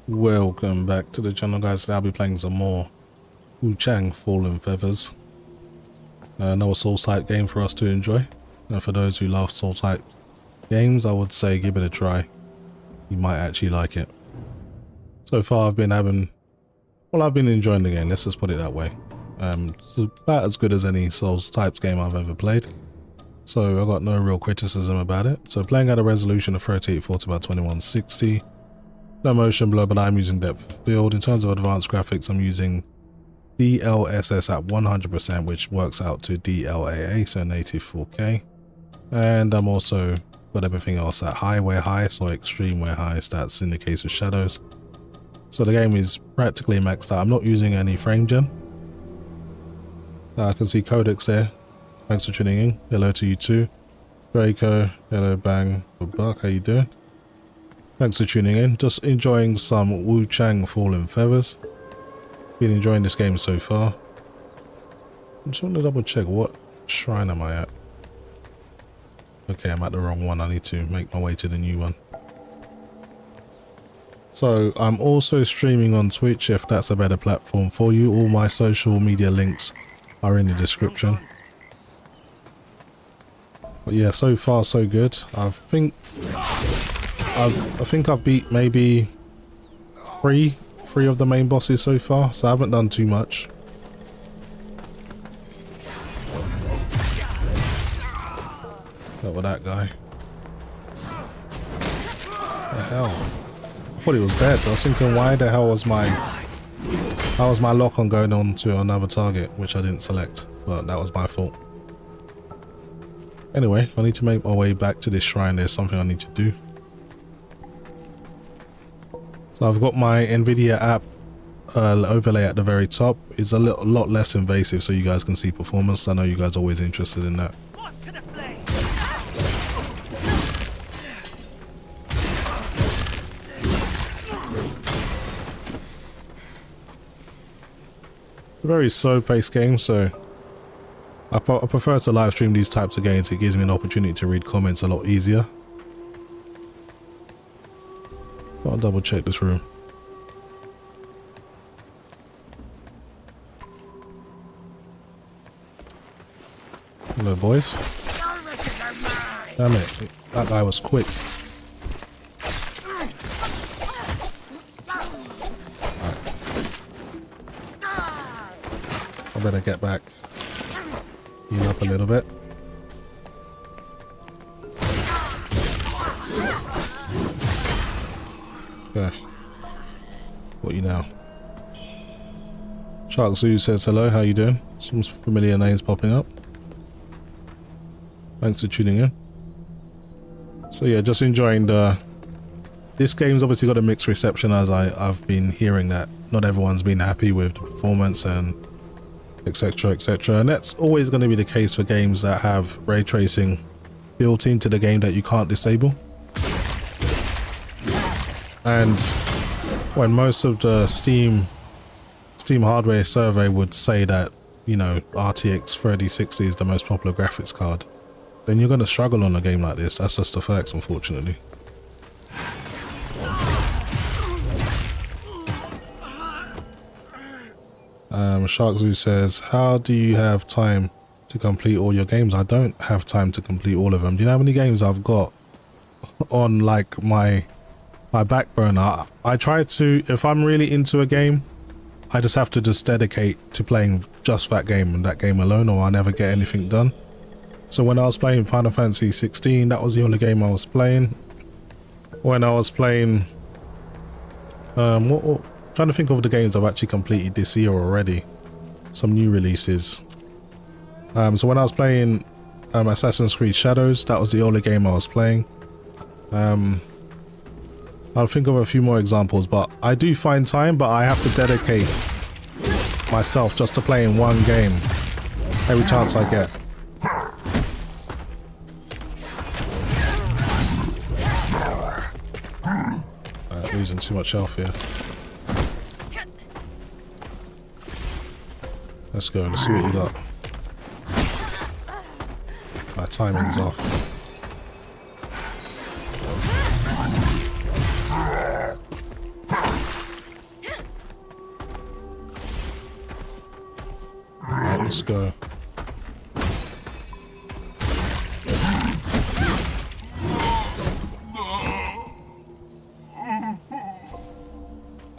Welcome back to the channel, guys. Today I'll be playing some more Wuchang Fallen Feathers. Another Souls type game for us to enjoy. And for those who love Souls type games, I would say give it a try. You might actually like it. So far I've been enjoying the game, let's just put it that way. It's about as good as any Souls types game I've ever played. So I've got no real criticism about it. So playing at a resolution of 3840 by 2160. No motion blur, but I'm using depth of field. In terms of advanced graphics, I'm using DLSS at 100%, which works out to DLAA, so native 4K. And I'm also got everything else at high where highest or extreme where highest. That's in the case of shadows. So the game is practically maxed out. I'm not using any frame gen. I can see codecs there. Thanks for tuning in. Hello to you too. Draco, hello Bang, Buck, how you doing? Thanks for tuning in. Just enjoying some Wuchang Fallen Feathers. Been enjoying this game so far. I just want to double check, what shrine am I at? Okay, I'm at the wrong one. I need to make my way to the new one. So I'm also streaming on Twitch if that's a better platform for you. All my social media links are in the description. But yeah, so far so good. I think I've beat maybe three of the main bosses so far, so I haven't done too much. Not with that guy. The hell? I thought he was dead. I was thinking, why the hell was my lock on going on to another target, which I didn't select, but that was my fault. Anyway, I need to make my way back to this shrine. There's something I need to do. So I've got my Nvidia app overlay at the very top. It's a lot less invasive, so you guys can see performance. I know you guys are always interested in that. A very slow-paced game, so I prefer to live stream these types of games. It gives me an opportunity to read comments a lot easier. I'll double check this room. Hello, boys. Damn it, that guy was quick. Right. I better get back. Heal up a little bit. Okay. What you now? Shark Zoo says hello, how you doing? Some familiar names popping up. Thanks for tuning in. So yeah, just enjoying this game's obviously got a mixed reception, as I've been hearing that not everyone's been happy with the performance and etc, etc, and that's always going to be the case for games that have ray tracing built into the game that you can't disable. And when most of the Steam hardware survey would say that, you know, RTX 3060 is the most popular graphics card, then you're going to struggle on a game like this. That's just the facts, unfortunately. Shark Zoo says, how do you have time to complete all your games? I don't have time to complete all of them. Do you know how many games I've got on like my back burner? I try to, if I'm really into a game, I just have to dedicate to playing just that game and that game alone, or I never get anything done. So when I was playing Final Fantasy 16, that was the only game I was playing. When I was playing trying to think of the games I've actually completed this year already, some new releases. So when I was playing Assassin's Creed Shadows, that was the only game I was playing. I'll think of a few more examples, but I do find time, but I have to dedicate myself just to playing one game every chance I get. Losing too much health here. Let's go, let's see what you got. My timing's off. Let's go.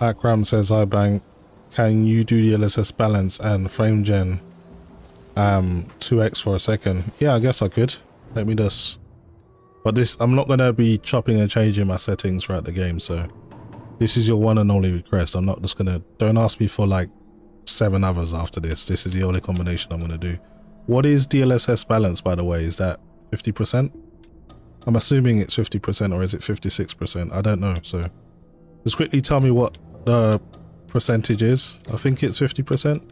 Akram says, "Hi Bang, can you do the LSS balance and frame gen 2x for a second?" Yeah, I guess I could. Let me just, but this, I'm not gonna be chopping and changing my settings throughout the game, so this is your one and only request. I'm not just gonna, don't ask me for like 7 others after this. This is the only combination I'm gonna do. What is DLSS balance, by the way? Is that 50%? I'm assuming it's 50%, or is it 56%? I don't know. So just quickly tell me what the percentage is. I think it's 50%.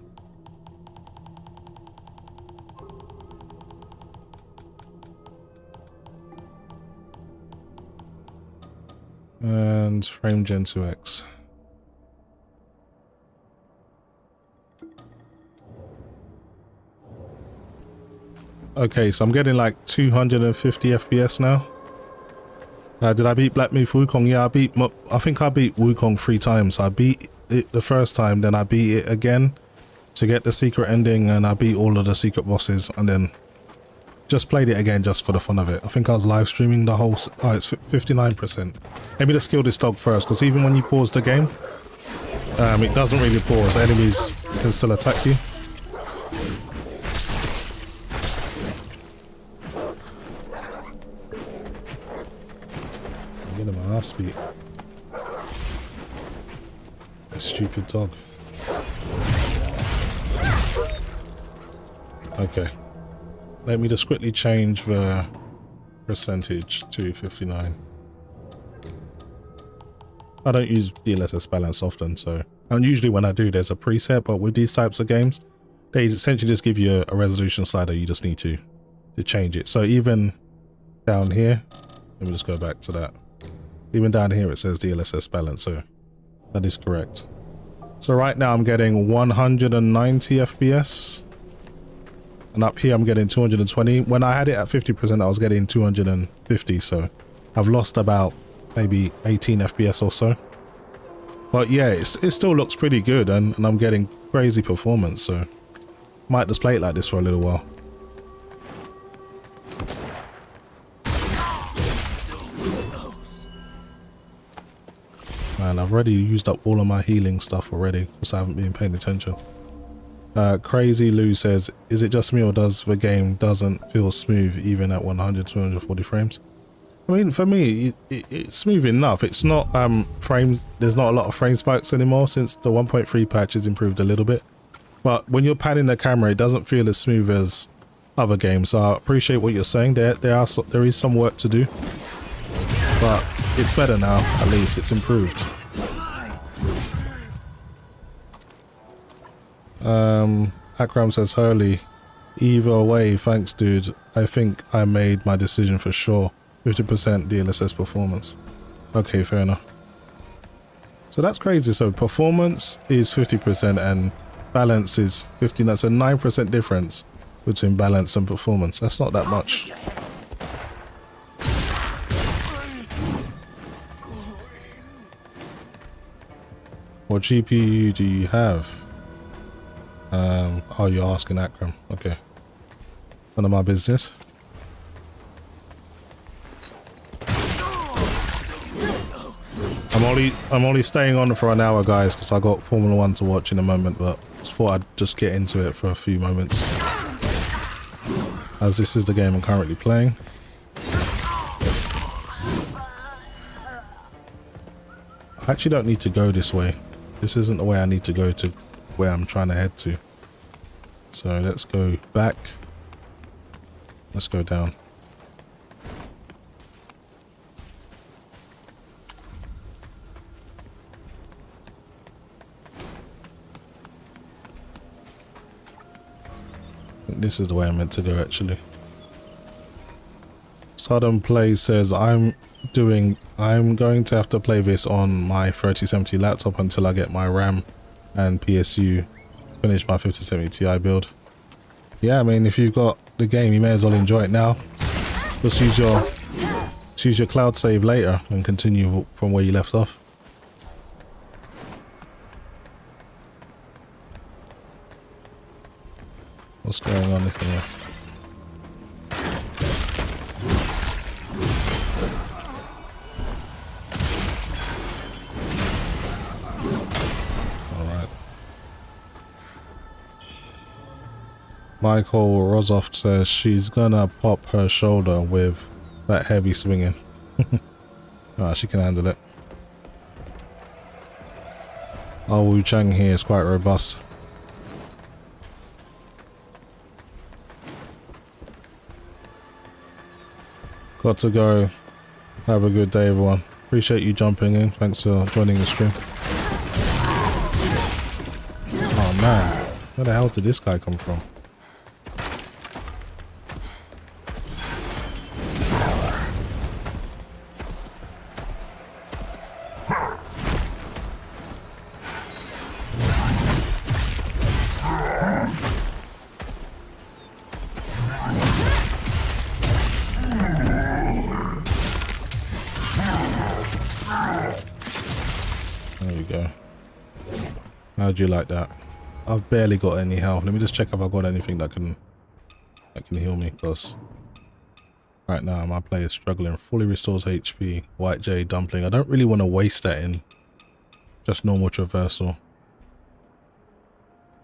And frame gen 2x. Okay, so I'm getting like 250 FPS now. Did I beat Black Myth Wukong? Yeah, I think I beat Wukong 3 times. I beat it the first time, then I beat it again to get the secret ending, and I beat all of the secret bosses, and then just played it again just for the fun of it. I think I was live streaming the whole, oh, it's 59%. Maybe let's kill this dog first, because even when you pause the game, it doesn't really pause. Enemies can still attack you. I'm getting my ass beat. This stupid dog. Okay. Let me just quickly change the percentage to 59. I don't use DLSS balance often, so, and usually when I do, there's a preset, but with these types of games, they essentially just give you a resolution slider. You just need to change it. So even down here, let me just go back to that. Even down here, it says DLSS balance, so that is correct. So right now I'm getting 190 FPS. And up here I'm getting 220. When I had it at 50%, I was getting 250. So I've lost about maybe 18 FPS or so. But yeah, it still looks pretty good, and I'm getting crazy performance. So might just play it like this for a little while. Man, I've already used up all of my healing stuff already because I haven't been paying attention. Crazy Lou says, is it just me, or does the game doesn't feel smooth even at 100, 240 frames? I mean, for me, it's smooth enough. It's not frames. There's not a lot of frame spikes anymore since the 1.3 patch has improved a little bit. But when you're panning the camera, it doesn't feel as smooth as other games. So I appreciate what you're saying. There is some work to do, but it's better now. At least it's improved. Akram says, Hurley, either way, thanks dude. I think I made my decision for sure. 50% DLSS performance. Okay, fair enough. So that's crazy. So performance is 50% and balance is 50. That's a 9% difference between balance and performance. That's not that much. What GPU do you have? Oh, you're asking Akram. Okay. None of my business. I'm only staying on for an hour, guys, because I got Formula 1 to watch in a moment, but just thought I'd just get into it for a few moments, as this is the game I'm currently playing. I actually don't need to go this way. This isn't the way I need to go to where I'm trying to head to. So let's go back. Let's go down. I think this is the way I'm meant to go, actually. Sodom Play says, I'm going to have to play this on my 3070 laptop until I get my RAM and PSU, finish my 5070 Ti build. Yeah, I mean, if you've got the game, you may as well enjoy it now. Just use your cloud save later and continue from where you left off. What's going on here? Alright. Michael Rozoff says she's gonna pop her shoulder with that heavy swinging. She can handle it. Oh, Wuchang here is quite robust. Got to go. Have a good day, everyone. Appreciate you jumping in. Thanks for joining the stream. Oh man, where the hell did this guy come from? How'd you like that? I've barely got any health. Let me just check if I've got anything that can heal me, because right now my player is struggling. Fully restores HP. White J dumpling. I don't really want to waste that in just normal traversal.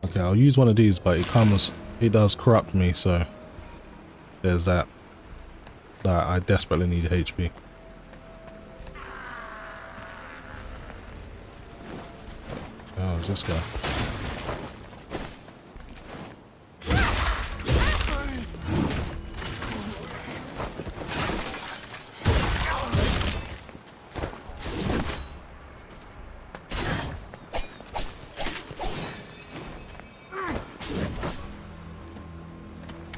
Okay, I'll use one of these, but it does corrupt me, so there's that. I desperately need HP. Oh, is this guy?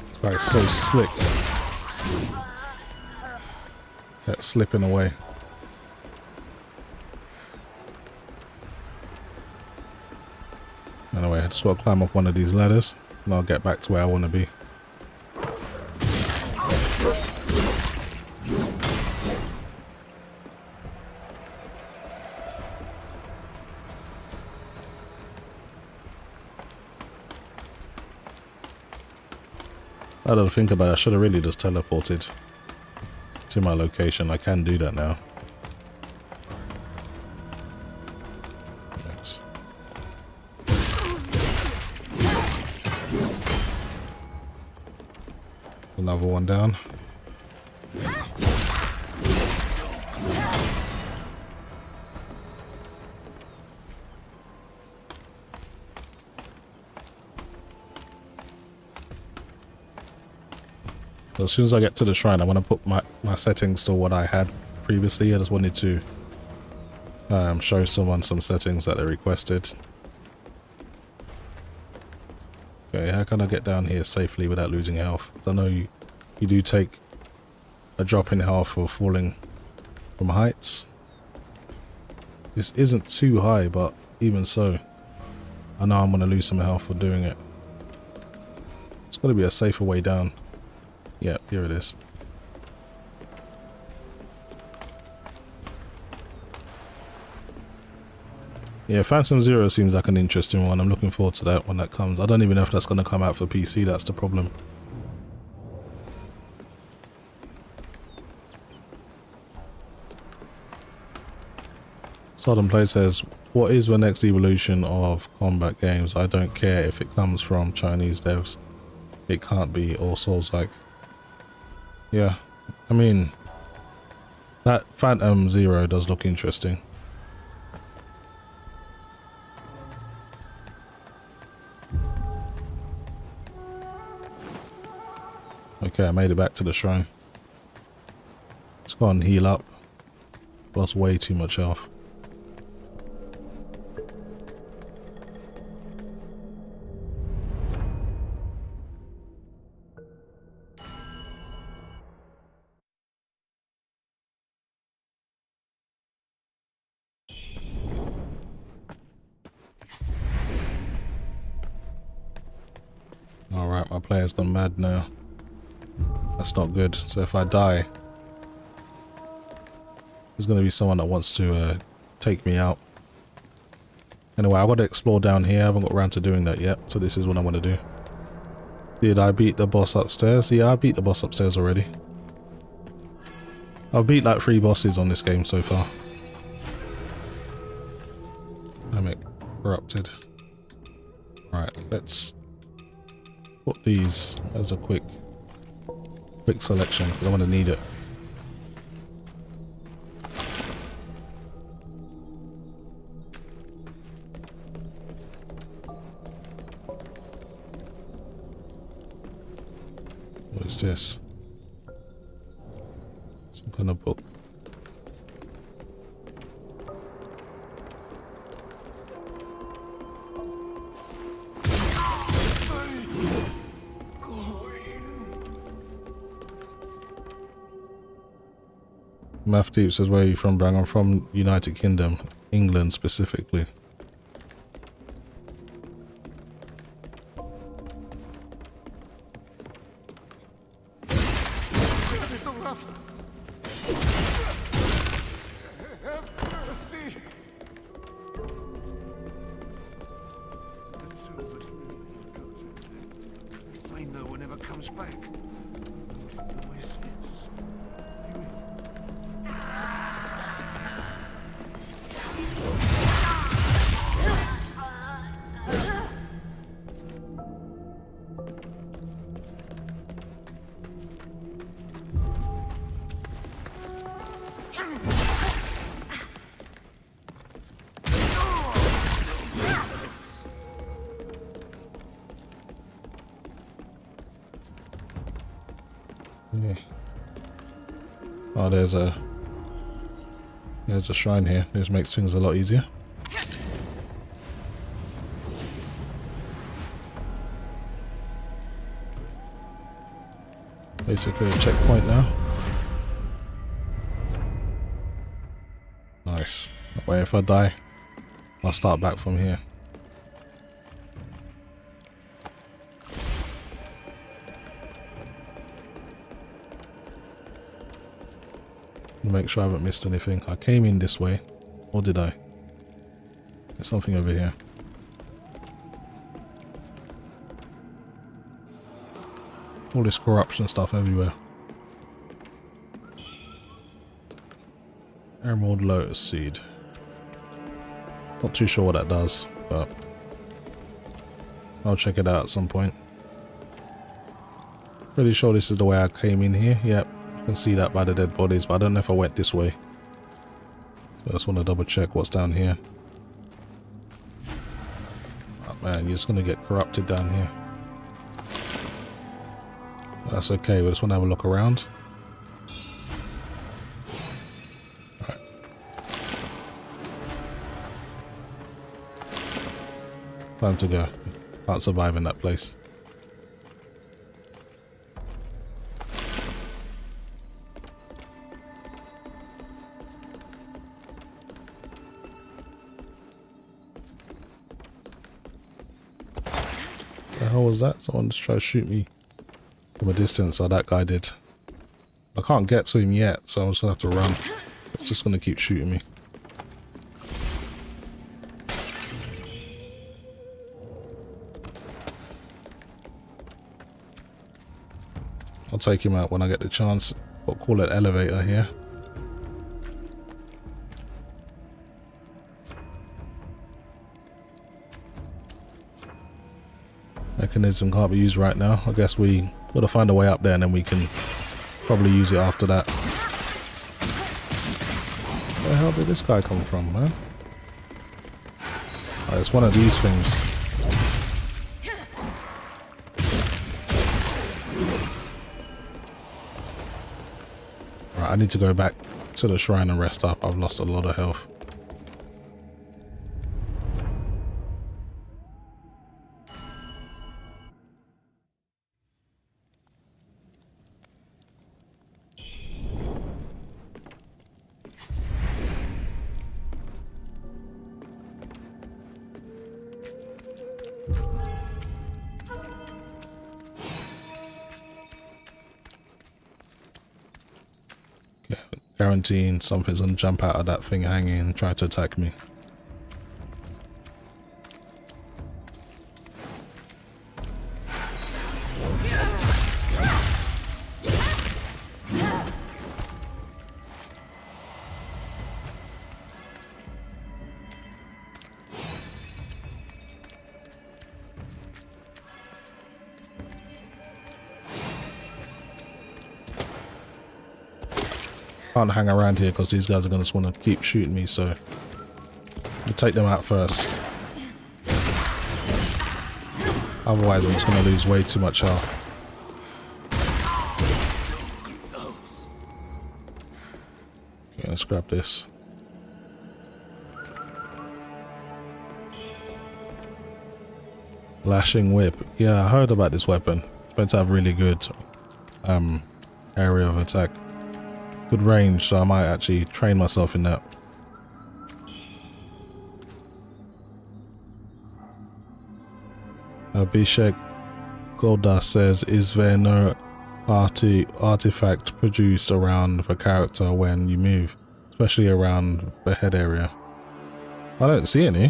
This guy's so slick. That's slipping away. Anyway, I just got to climb up one of these ladders and I'll get back to where I want to be. I don't think about it. I should have really just teleported to my location. I can do that now. Another one down. So as soon as I get to the shrine, I'm going to put my settings to what I had previously. I just wanted to show someone some settings that they requested. Okay, how can I get down here safely without losing health? I know you do take a drop in health for falling from heights. This isn't too high, but even so, I know I'm going to lose some health for doing it. It's got to be a safer way down. Yeah, here it is. Yeah, Phantom Zero seems like an interesting one. I'm looking forward to that when that comes. I don't even know if that's going to come out for PC. That's the problem. Southern Play says, what is the next evolution of combat games? I don't care if it comes from Chinese devs. It can't be all Souls-like. Yeah, I mean, that Phantom Zero does look interesting. Okay, I made it back to the shrine. Let's go and heal up. Lost way too much health. Alright, my player's gone mad now. That's not good. So if I die, there's going to be someone that wants to take me out. Anyway, I've got to explore down here. I haven't got around to doing that yet, so this is what I want to do. Did I beat the boss upstairs? Yeah, I beat the boss upstairs already. I've beat like 3 bosses on this game so far. Dynamic corrupted. Right, let's put these as a quick selection because I'm gonna need it. What is this? Some kind of book. Math Deep says, where are you from, Brang? I'm from United Kingdom, England specifically. Oh, there's a shrine here. This makes things a lot easier. Basically a checkpoint now. Nice. That way if I die, I'll start back from here. Make sure I haven't missed anything. I came in this way, or did I? There's something over here. All this corruption stuff everywhere. Emerald Lotus Seed. Not too sure what that does, but I'll check it out at some point. Pretty sure this is the way I came in here. Yep. I can see that by the dead bodies, but I don't know if I went this way. So I just want to double check what's down here. Oh man, you're just going to get corrupted down here. That's okay, we just want to have a look around. Alright. Time to go. Can't survive in that place. How was that? Someone just tried to shoot me from a distance. Oh, that guy did. I can't get to him yet, so I'm just gonna have to run. It's just gonna keep shooting me. I'll take him out when I get the chance. We'll call it elevator here. Mechanism can't be used right now. I guess we gotta find a way up there and then we can probably use it after that. Where the hell did this guy come from, man? Oh, it's one of these things. Right, I need to go back to the shrine and rest up. I've lost a lot of health. Guaranteeing something's gonna jump out of that thing hanging and try to attack me. Can't hang around here because these guys are going to want to keep shooting me, so I'll take them out first. Otherwise I'm just going to lose way too much health. Okay, let's grab this. Lashing whip. Yeah, I heard about this weapon. It's meant to have really good area of attack. Good range, so I might actually train myself in that. Abhishek Goldust says, is there no artifact produced around the character when you move, especially around the head area? I don't see any.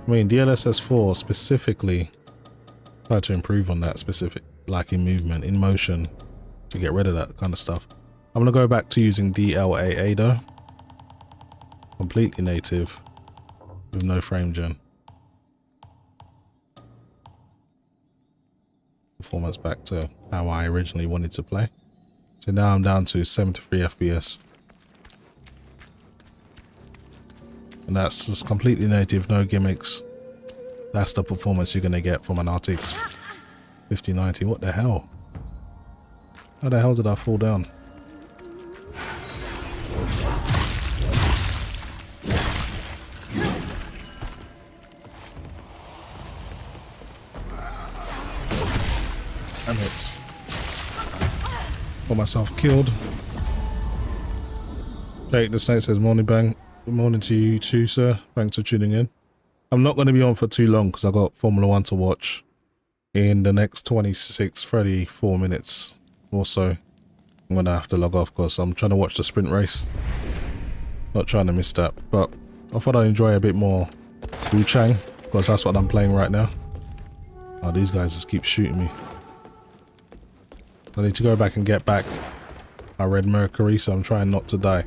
I mean, DLSS 4 specifically tried to improve on that specific, like in movement, in motion, to get rid of that kind of stuff. I'm going to go back to using DLAA though. Completely native with no frame gen. Performance back to how I originally wanted to play. So now I'm down to 73 FPS. And that's just completely native, no gimmicks. That's the performance you're going to get from an RTX 5090. What the hell? How the hell did I fall down? Damn it. Got myself killed. Jake the Snake says, morning bang. Good morning to you too, sir. Thanks for tuning in. I'm not going to be on for too long because I've got Formula 1 to watch in the next 34 minutes or so. I'm going to have to log off because I'm trying to watch the sprint race. Not trying to miss that, but I thought I'd enjoy a bit more Wuchang because that's what I'm playing right now. Oh, these guys just keep shooting me. I need to go back and get back my red Mercury, so I'm trying not to die.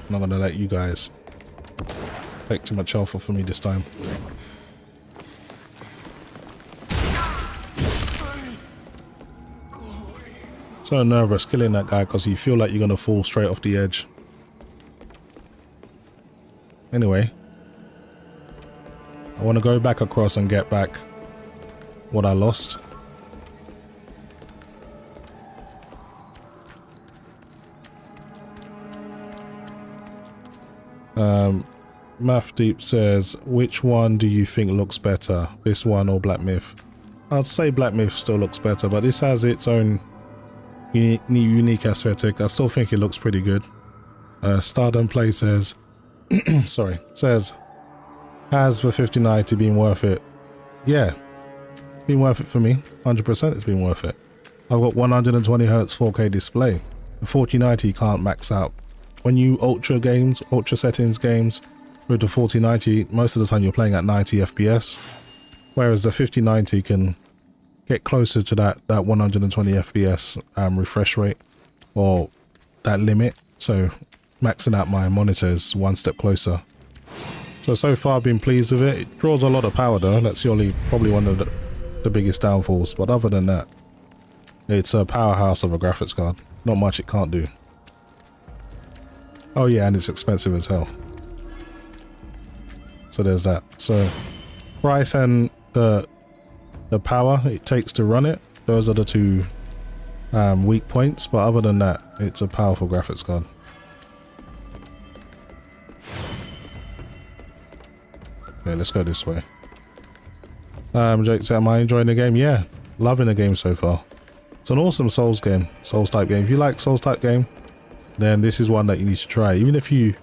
I'm not going to let you guys take too much alpha for me this time. So nervous killing that guy because you feel like you're going to fall straight off the edge. Anyway, I want to go back across and get back what I lost. Mathdeep says, which one do you think looks better, this one or Black Myth? I'd say Black Myth still looks better, but this has its own unique aesthetic. I still think it looks pretty good. Stardom Play says, sorry, says, has the 5090 been worth it? Yeah, been worth it for me. 100% it's been worth it. I've got 120Hz 4K display. The 4090 can't max out. When you ultra settings games with the 4090, most of the time you're playing at 90 FPS, whereas the 5090 can get closer to that 120 FPS refresh rate, or that limit. So maxing out my monitor is one step closer. So far I've been pleased with it. It draws a lot of power though. That's probably one of the biggest downfalls. But other than that, it's a powerhouse of a graphics card. Not much it can't do. Oh yeah, and it's expensive as hell. So there's that. So price and the power it takes to run it, those are the two weak points. But other than that, it's a powerful graphics card. Okay, let's go this way. Jake said, am I enjoying the game? Yeah, loving the game so far. It's an awesome Souls game, Souls type game. If you like Souls type game, then this is one that you need to try. Even if you're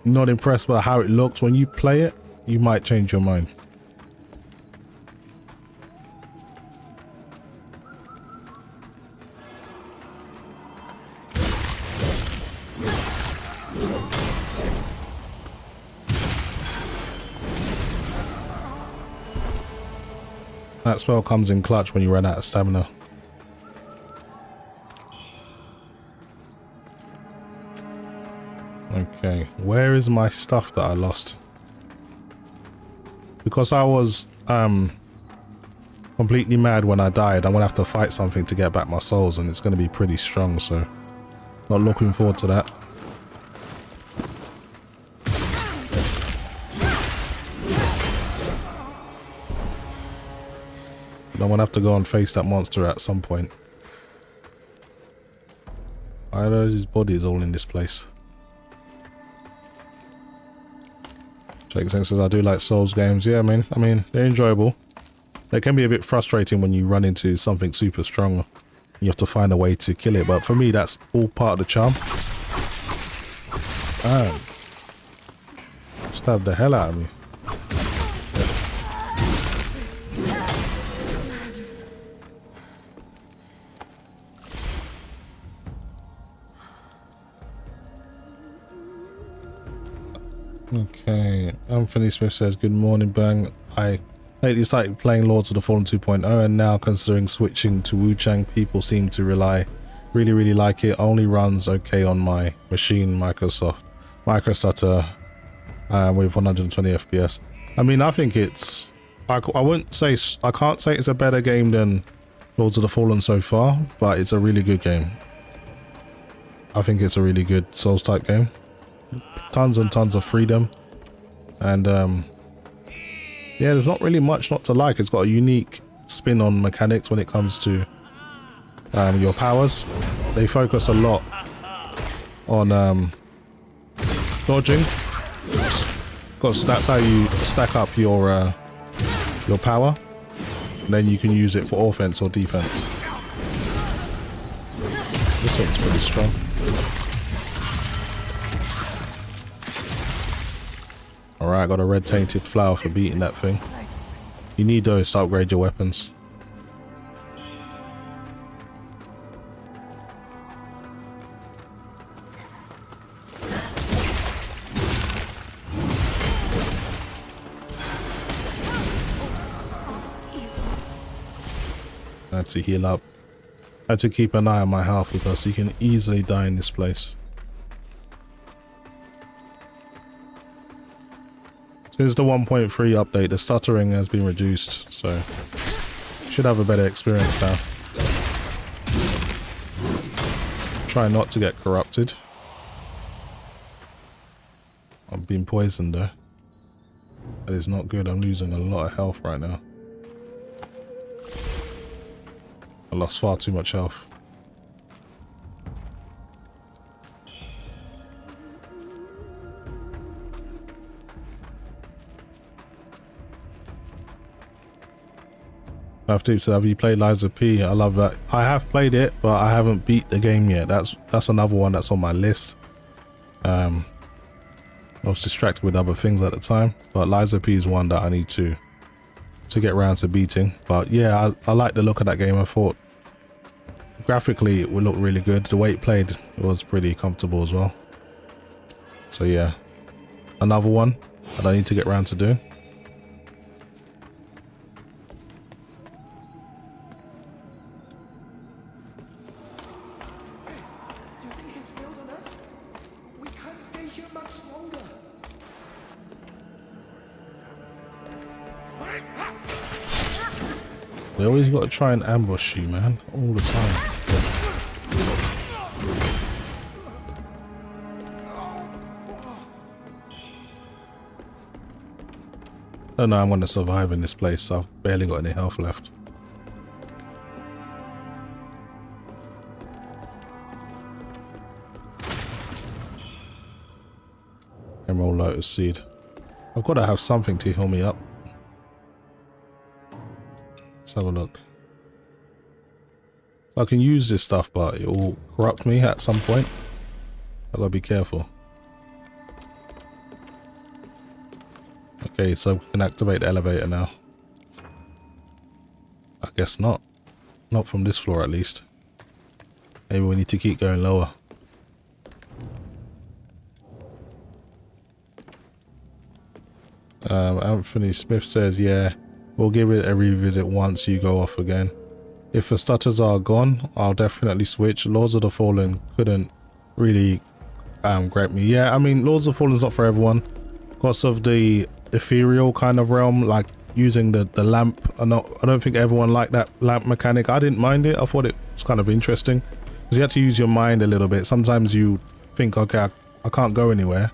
not impressed by how it looks, when you play it, you might change your mind. That spell comes in clutch when you run out of stamina. Okay, where is my stuff that I lost? Because I was completely mad when I died, I'm gonna have to fight something to get back my souls, and it's gonna be pretty strong, so not looking forward to that. But I'm gonna have to go and face that monster at some point. Why are those bodies all in this place? Jake says, I do like Souls games. Yeah, I mean, they're enjoyable. They can be a bit frustrating when you run into something super strong. You have to find a way to kill it, but for me, that's all part of the charm. Ah, stabbed the hell out of me. Okay, Anthony Smith says, good morning, Bang. I lately started playing Lords of the Fallen 2.0 and now considering switching to Wuchang. People seem to really like it. Only runs okay on my machine, microstutter with 120 FPS. I mean, I think it's, I can't say it's a better game than Lords of the Fallen so far, but it's a really good game. I think it's a really good Souls type game. Tons and tons of freedom, and yeah, there's not really much not to like. It's got a unique spin on mechanics when it comes to your powers. They focus a lot on dodging, because that's how you stack up your power, and then you can use it for offense or defense. This one's pretty strong. Alright, got a red tainted flower for beating that thing. You need those to upgrade your weapons. I had to heal up. I had to keep an eye on my health because you can easily die in this place. Since the 1.3 update, the stuttering has been reduced, so should have a better experience now. Try not to get corrupted. I'm being poisoned though. That is not good. I'm losing a lot of health right now. I lost far too much health. Have you played Liza P? I love that. I have played it, but I haven't beat the game yet. That's another one that's on my list. I was distracted with other things at the time, but Liza P is one that I need to get around to beating. But yeah, I like the look of that game. I thought graphically it would look really good. The way it played was pretty comfortable as well. So yeah, another one that I need to get around to do. They always got to try and ambush you, man, all the time. I don't know, I'm going to survive in this place. I've barely got any health left. Emerald Lotus Seed. I've got to have something to heal me up. Let's have a look. So I can use this stuff, but it will corrupt me at some point. I've got to be careful. Okay, so we can activate the elevator now. I guess not. Not from this floor at least. Maybe we need to keep going lower. Anthony Smith says, yeah, We'll give it a revisit once you go off again. If the stutters are gone, I'll definitely switch. Lords of the Fallen couldn't really grab me. Yeah, I mean, Lords of the Fallen is not for everyone because of the ethereal kind of realm, like using the lamp. I don't think everyone liked that lamp mechanic. I didn't mind it. I thought it was kind of interesting because you had to use your mind a little bit. Sometimes you think, okay, I can't go anywhere,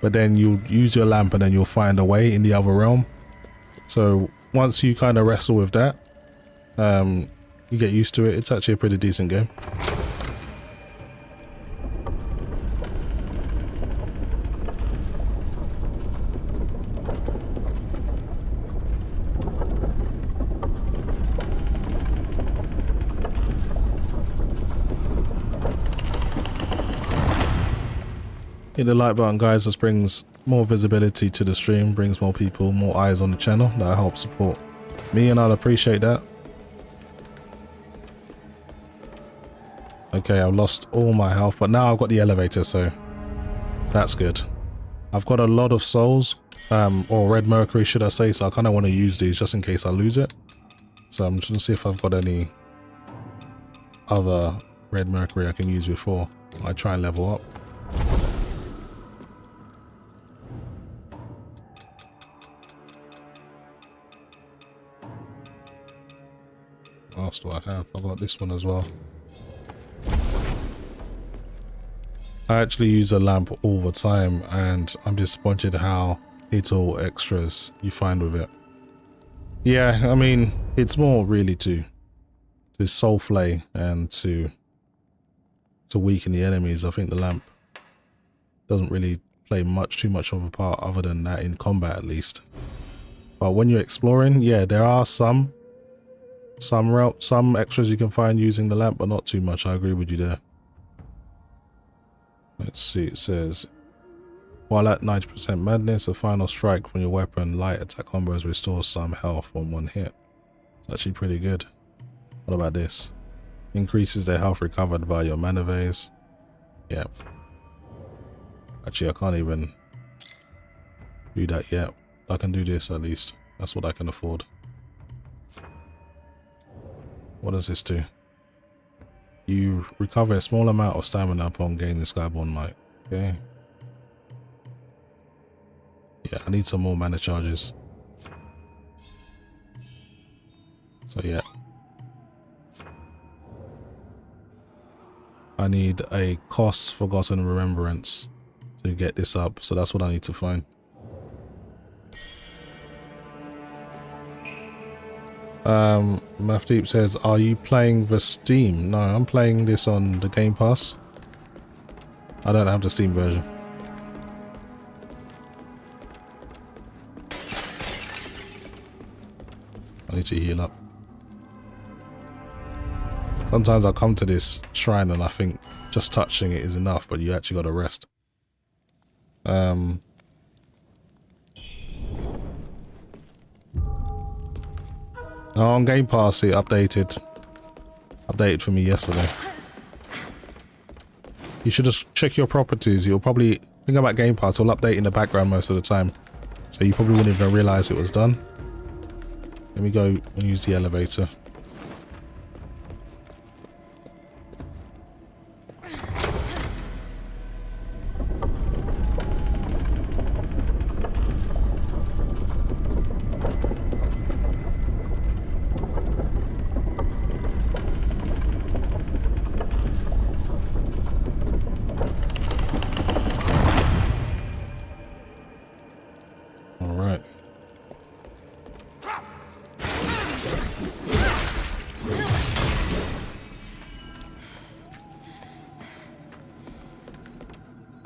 but then you use your lamp and then you'll find a way in the other realm. So once you kind of wrestle with that, you get used to it. It's actually a pretty decent game. Hit the like button, guys. This brings more visibility to the stream, brings more people, more eyes on the channel. That helps support me, and I'll appreciate that. Okay, I've lost all my health, but now I've got the elevator, so that's good. I've got a lot of souls, or red mercury should I say, so I kind of want to use these just in case I lose it. So I'm just gonna see if I've got any other red mercury I can use before I try and level up. What else do I have? I've got this one as well. I actually use a lamp all the time and I'm disappointed how little extras you find with it. Yeah, I mean, it's more really to soul flay and to weaken the enemies. I think the lamp doesn't really play too much of a part other than that in combat at least. But when you're exploring, yeah, there are some extras you can find using the lamp, but not too much. I agree with you there. Let's see, it says, while at 90% madness, a final strike from your weapon, light attack combos restores some health on one hit. It's actually pretty good. What about this? Increases the health recovered by your mana vase. Yeah. Actually, I can't even do that yet. I can do this at least. That's what I can afford. What does this do? You recover a small amount of stamina upon gaining Skyborn Light. Okay. Yeah, I need some more mana charges. So yeah. I need a Cost Forgotten Remembrance to get this up. So that's what I need to find. Mafdeep says, are you playing the Steam? No, I'm playing this on the Game Pass. I don't have the Steam version. I need to heal up. Sometimes I come to this shrine and I think just touching it is enough, but you actually got to rest. On Game Pass it updated for me yesterday. You should just check your properties. You'll probably think about Game Pass, it'll update in the background most of the time. So you probably wouldn't even realize it was done. Let me go and use the elevator.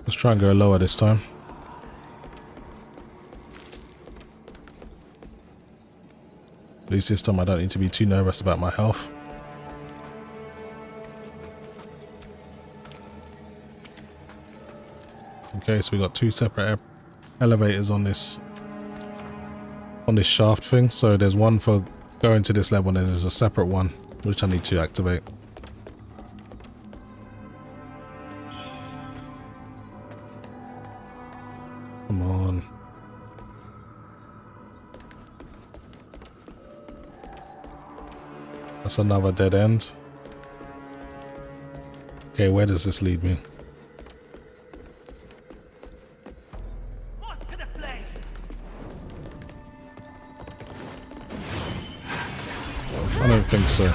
Let's try and go lower this time. At least this time I don't need to be too nervous about my health. Okay, so we got two separate elevators on this shaft thing. So there's one for going to this level and then there's a separate one which I need to activate. Come on. That's another dead end. Okay, where does this lead me? I don't think so.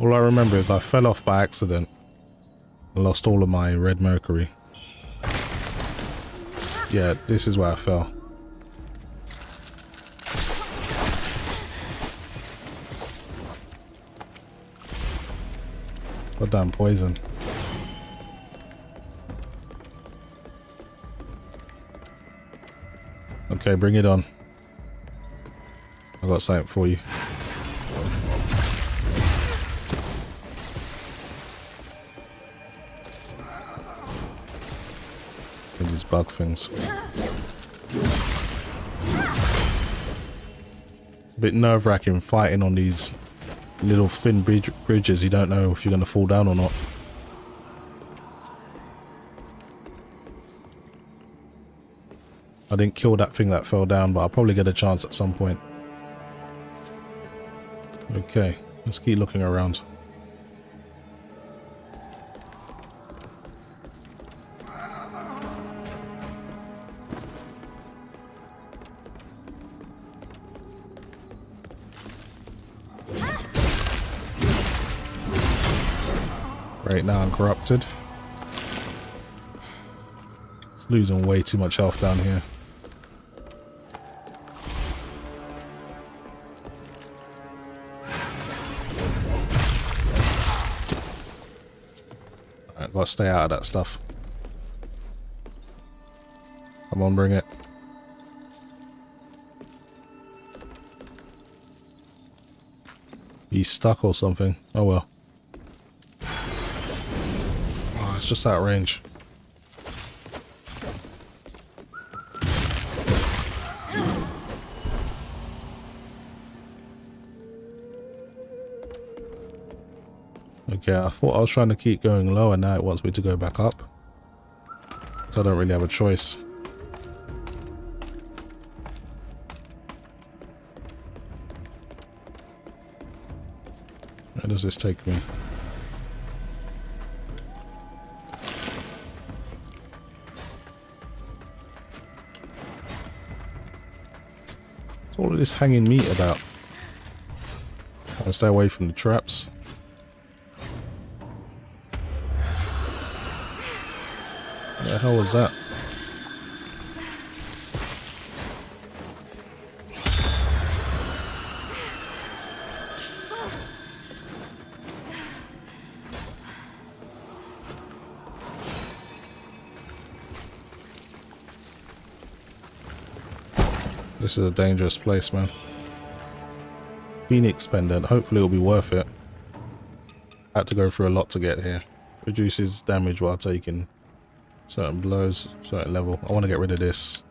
All I remember is I fell off by accident and lost all of my red mercury. Yeah, this is where I fell. Goddamn poison. Okay, bring it on. I got something for you. These bug things. A bit nerve-wracking fighting on these little thin bridges. You don't know if you're going to fall down or not. I didn't kill that thing that fell down, but I'll probably get a chance at some point. Okay, let's keep looking around. Right now I'm corrupted. It's losing way too much health down here. I've got to stay out of that stuff. Come on, bring it. He's stuck or something. Oh well. It's just out of range. Okay, I thought I was trying to keep going low and now it wants me to go back up. So I don't really have a choice. Where does this take me? All of this hanging meat about. I'll stay away from the traps. What the hell was that? This is a dangerous place, man. Phoenix pendant. Hopefully it'll be worth it. Had to go through a lot to get here. Reduces damage while taking certain blows, certain level. I want to get rid of this.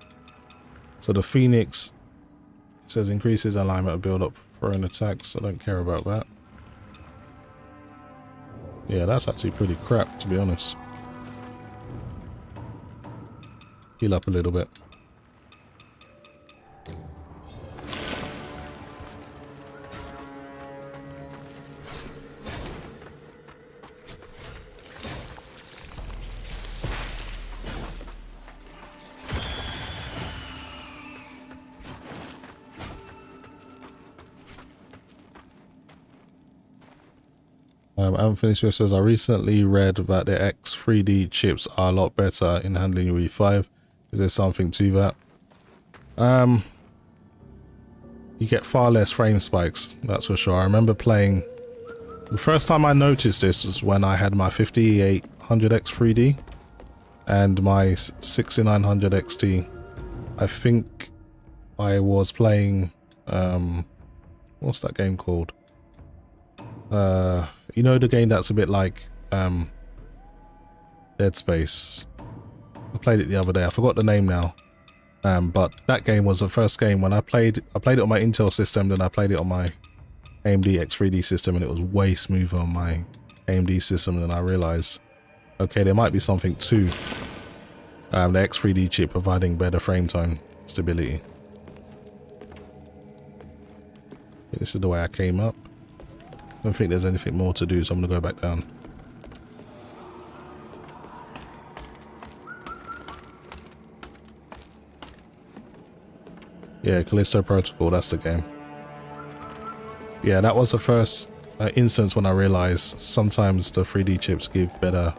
So the Phoenix says increases alignment of build up for an attacks. I don't care about that. Yeah, that's actually pretty crap, to be honest. Heal up a little bit. Anthony Smith says, I recently read that the X3D chips are a lot better in handling your E5. Is there something to that? You get far less frame spikes, that's for sure. I remember playing... The first time I noticed this was when I had my 5800X 3D and my 6900 XT. I think I was playing... what's that game called? You know the game that's a bit like Dead Space. I played it the other day. I forgot the name now. But that game was the first game when I played it on my Intel system, then I played it on my AMD X3D system, and it was way smoother on my AMD system. Than I realized, okay, there might be something to the X3D chip providing better frame time stability. This is the way I came up. I don't think there's anything more to do, so I'm gonna go back down. Yeah, Callisto Protocol, that's the game. Yeah, that was the first instance when I realized sometimes the 3D chips give better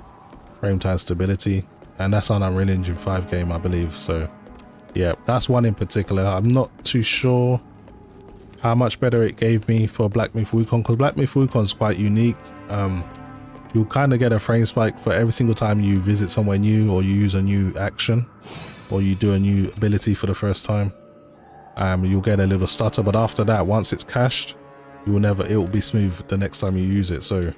frame time stability, and that's on Unreal Engine 5 game, I believe. So yeah, that's one in particular. I'm not too sure how much better it gave me for Black Myth Wukong, because Black Myth Wukong is quite unique. You'll kind of get a frame spike for every single time you visit somewhere new, or you use a new action, or you do a new ability for the first time. You'll get a little stutter, but after that, once it's cached, it will be smooth the next time you use it. So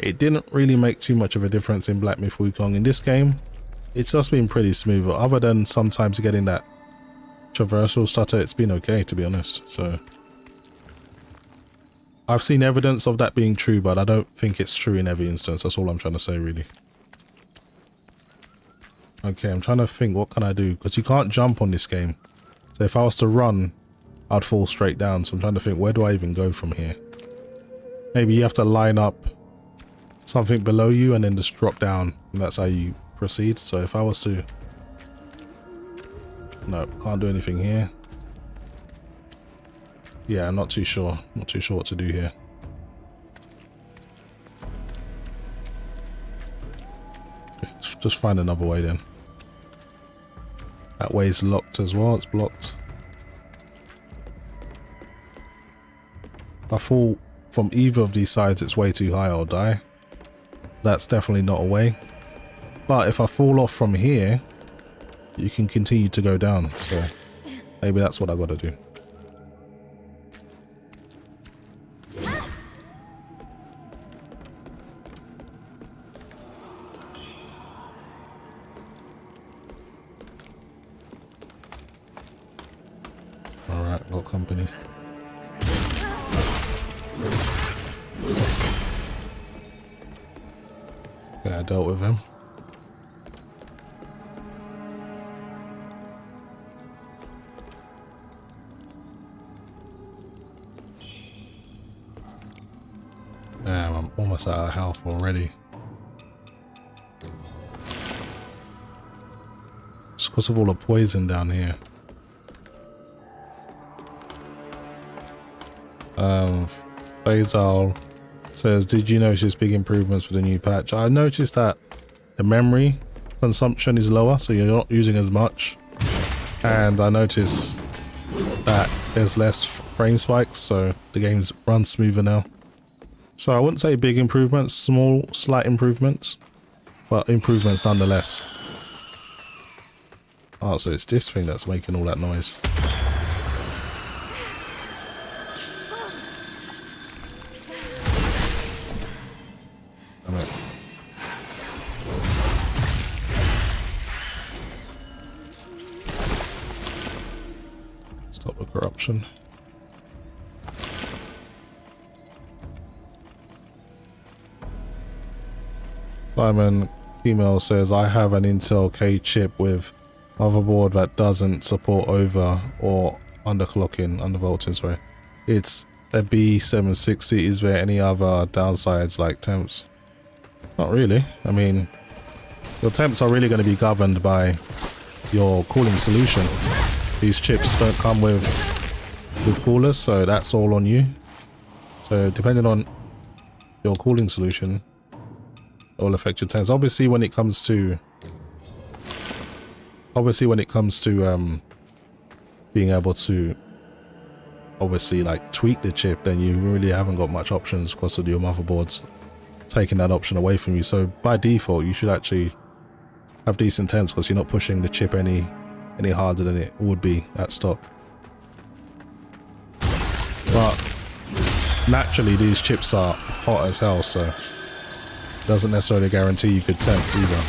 it didn't really make too much of a difference in Black Myth Wukong. In this game, it's just been pretty smooth. Other than sometimes getting that traversal stutter, it's been okay, to be honest. So I've seen evidence of that being true, but I don't think it's true in every instance. That's all I'm trying to say, really. Okay, I'm trying to think, what can I do? Because you can't jump on this game. So if I was to run, I'd fall straight down. So I'm trying to think, where do I even go from here? Maybe you have to line up something below you and then just drop down, and that's how you proceed. So if I was to... No, can't do anything here. Yeah, I'm not too sure. Not too sure what to do here. Okay, let's just find another way then. That way's locked as well. It's blocked. If I fall from either of these sides, it's way too high, I'll die. That's definitely not a way. But if I fall off from here, you can continue to go down. So maybe that's what I got to do. Alright, got company. Yeah, I dealt with him. Damn, I'm almost out of health already. It's because of all the poison down here. Acetal says, did you notice big improvements with the new patch? I noticed that the memory consumption is lower, so you're not using as much. And I noticed that there's less frame spikes, so the games run smoother now. So I wouldn't say big improvements, small, slight improvements, but improvements nonetheless. Oh, so it's this thing that's making all that noise. Damn it. Stop the corruption. Simon Female says, I have an Intel K chip with motherboard that doesn't support over or undervolting, sorry. It's a B760. Is there any other downsides like temps? Not really. I mean, your temps are really going to be governed by your cooling solution. These chips don't come with coolers, so that's all on you. So depending on your cooling solution, it will affect your temps. Obviously when it comes to being able to obviously like tweak the chip, then you really haven't got much options because of your motherboards taking that option away from you. So by default you should actually have decent temps because you're not pushing the chip any harder than it would be at stock. But naturally these chips are hot as hell, so it doesn't necessarily guarantee you good temps either.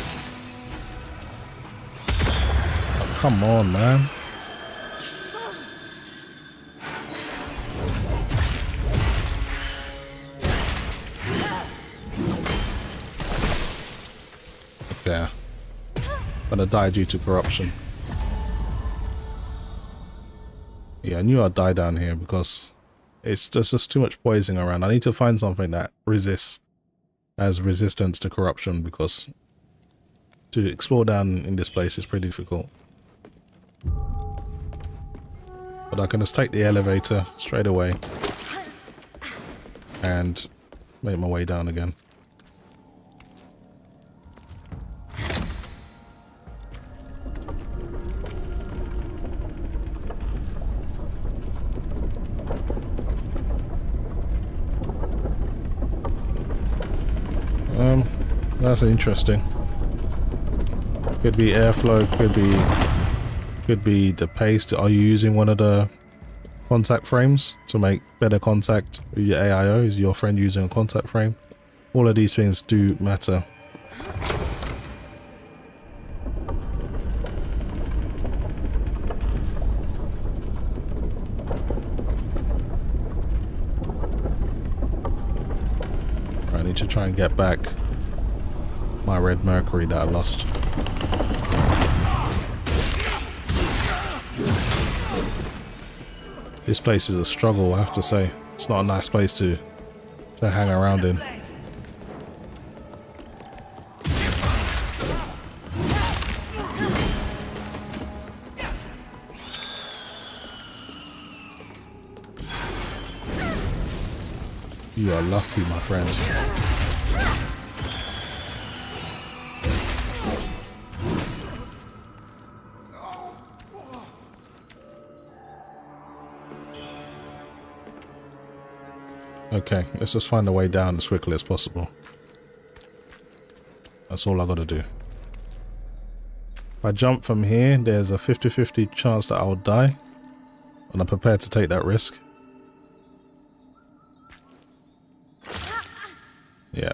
Oh, come on, man. Yeah. Gonna die due to corruption. Yeah, I knew I'd die down here because it's just too much poisoning around. I need to find something that has resistance to corruption, because to explore down in this place is pretty difficult. But I can just take the elevator straight away and make my way down again. That's interesting. Could be airflow, could be the paste. Are you using one of the contact frames to make better contact with your AIO? Is your friend using a contact frame? All of these things do matter. I need to try and get back my red mercury that I lost. This place is a struggle, I have to say. It's not a nice place to hang around in. You are lucky, my friend. Okay, let's just find a way down as quickly as possible. That's all I gotta do. If I jump from here, there's a 50-50 chance that I'll die, and I'm prepared to take that risk. Yeah.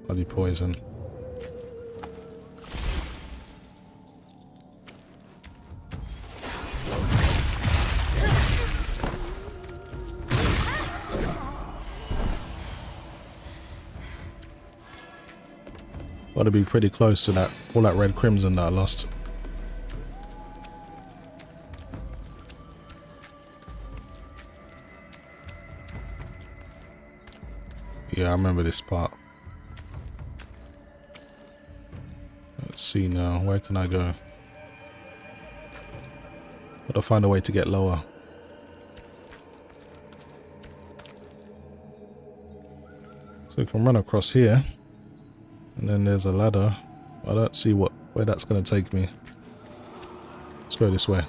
Bloody poison. Gotta be pretty close to that, all that red crimson that I lost. Yeah, I remember this part. Let's see now, where can I go? Gotta find a way to get lower. So we can run across here. And then there's a ladder. I don't see where that's going to take me. Let's go this way.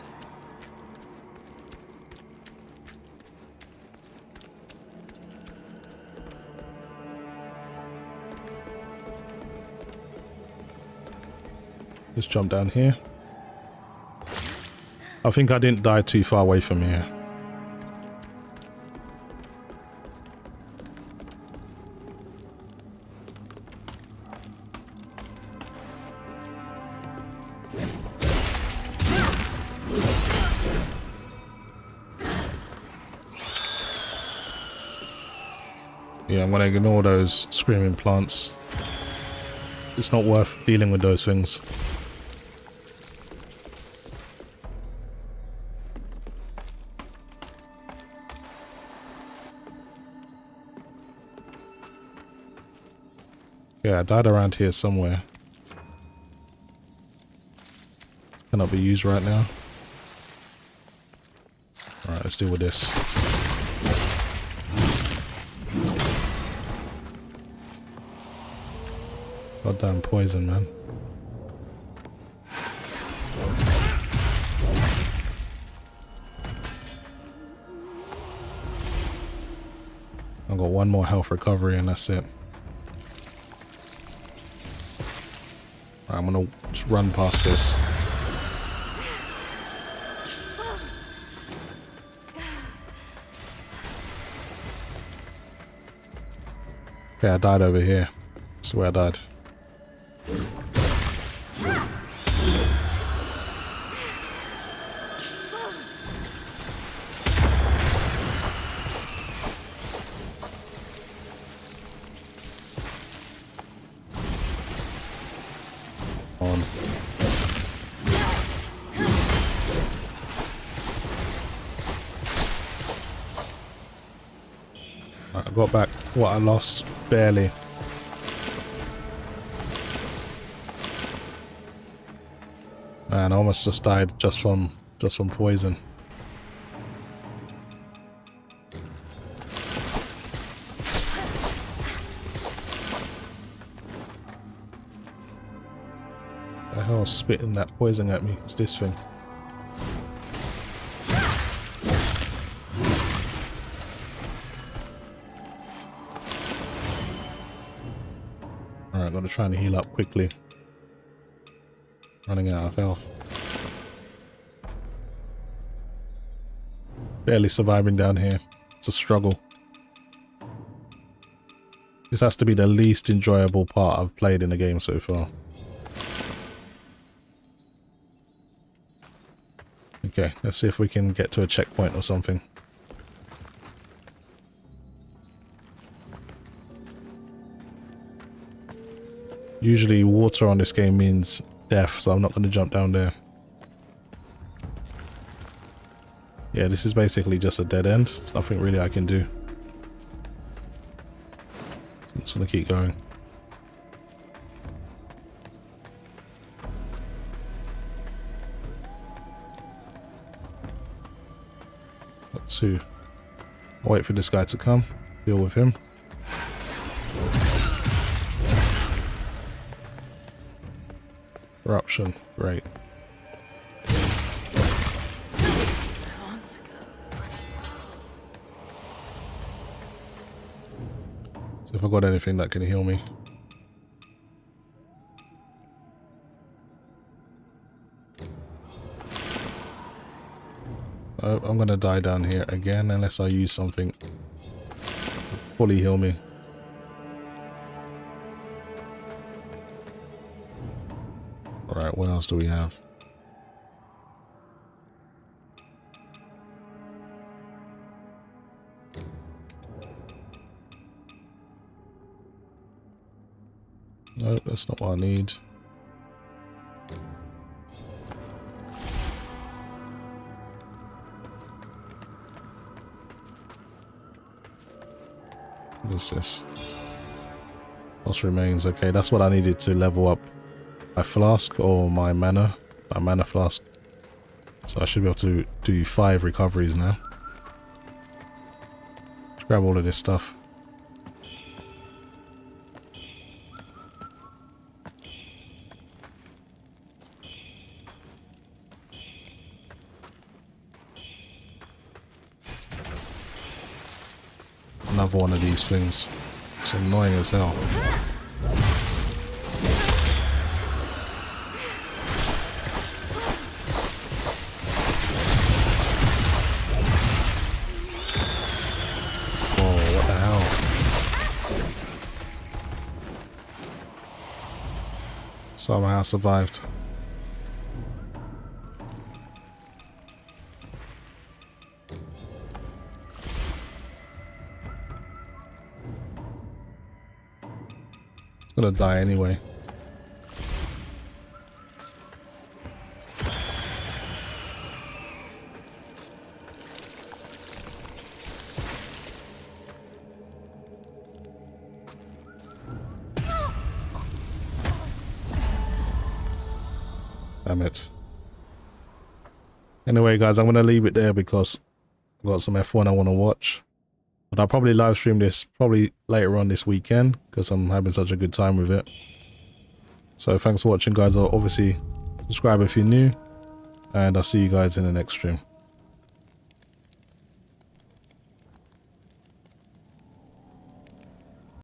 Let's jump down here. I think I didn't die too far away from here. Yeah, I'm gonna ignore those screaming plants. It's not worth dealing with those things. Yeah, I died around here somewhere. Cannot be used right now. Alright, let's deal with this. Goddamn poison, man. I've got one more health recovery and that's it. Right, I'm gonna just run past this. Okay, I died over here. That's where I died. On. Right, I got back what I lost, barely. Man, I almost just died just from poison. The hell is spitting that poison at me? It's this thing. Alright, gotta try and heal up quickly. Running out of health. Barely surviving down here. It's a struggle. This has to be the least enjoyable part I've played in the game so far. Okay, let's see if we can get to a checkpoint or something. Usually water on this game means death, so I'm not going to jump down there. Yeah, this is basically just a dead end. There's nothing really I can do. I'm just going to keep going. Got two. I'll wait for this guy to come. Deal with him. Corruption, great. So if I got anything that can heal me. Oh, I'm gonna die down here again unless I use something to fully heal me. Alright, what else do we have? No, that's not what I need. What is this? Lost remains. Okay, that's what I needed to level up my flask or my mana flask. So I should be able to do 5 recoveries now. Let's grab all of this stuff. Another one of these things. It's annoying as hell. Somehow survived. It's gonna die anyway. Damn it. Anyway, guys, I'm going to leave it there because I've got some F1 I want to watch. But I'll probably live stream this probably later on this weekend because I'm having such a good time with it. So thanks for watching, guys. Obviously, subscribe if you're new. And I'll see you guys in the next stream.